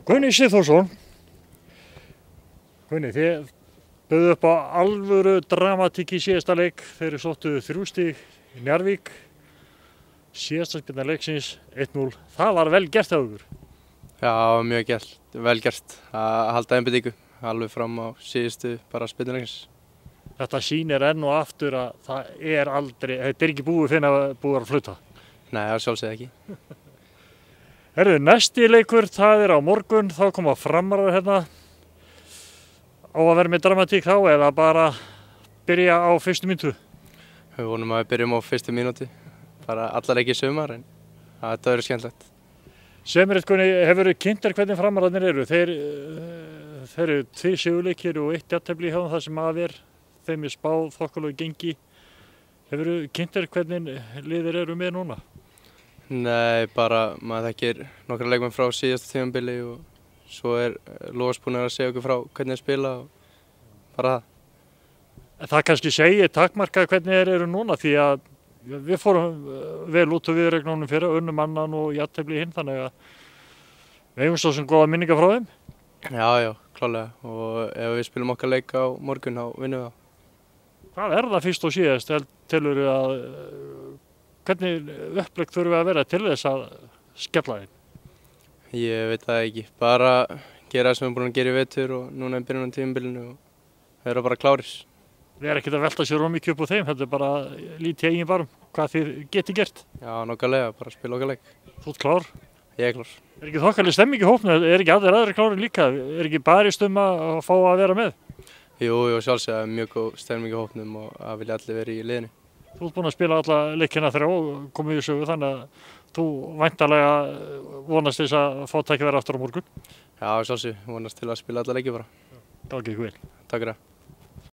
Guðni Sigþórsson, Guðni, þið buðu upp á alvöru dramatík í síðasta leik. Þeir sóttu 3 stig í Njarðvík. Síðasta spilna leiksins 1-0. Það var vel gert hjá ykkur. Já, mjög vel gert að halda einbeitingu alveg fram á síðustu bara spilna leiksins. Þetta sýnir enn og aftur að þetta er ekki búið fyrir að búið að fluta. Nei, það sjálfsögðu ekki. Herðu, næsti leikur, það á morgun, þá koma Framarar hérna. Á að vera með dramatík þá eða bara byrja á fyrstu mínútu? Við vonum að við byrjum á fyrstu mínútu, bara alla leiki í sumar en þetta verður skemmtilegt. Semir eitthvað, hefur þið kynnt hvernig Framararnir eru? Þeir eru 2 sigurleikir og 1 jafntefli hjá það sem af þeim spáð þokkalegu gengi. Hefur þið kynnt hvernig liðir eru með núna? Nei, bara maður þekkir nokkra leikmenn frá síðasta tímabili og svo Lofs búinn að segja okkur frá hvernig þeir spila og bara það. Það kannski segir takmarkað hvernig þeir eru núna því að við fórum vel út úr viðureignunum fyrir unnum annan og jafntefli hinn, þannig að við eigum svo sem góða minningar frá þeim. Já, klálega, og ef við spilum okkar leik á morgun þá vinnum við það. Hvað það fyrst og síðast telur við að hvernig upplegg þurfum við að vera til þess að skella þeim? Ég veit það ekki, bara gera það sem við erum búin að gera í vetur og núna í byrjun á tímabilinu og vera bara klárir. Við erum ekkert að velta sér mikið upp á þeim, þetta er bara lítið eigin barm, hvað þið geti gert. Já, nokkulega, bara spila okkar leik. Þú ert klár? Ég er klár. Er ekki þokkaleg stemming í hópnum, er ekki aðrir klárir líka, er ekki barist að fá að vera með? Jú, sjálfsögðu, það er mjög góð stemming í hópnum og að vilja allir vera í liðinu. Þú ert búinn að spila alla leikina 3 og komið í sögu, þannig að þú væntanlega vonast þess að fá tækifæri aftur á morgun. Já, sjálfsögðu, vonast til að spila alla leiki bara. Gangi ykkur vel. Takk fyrir það.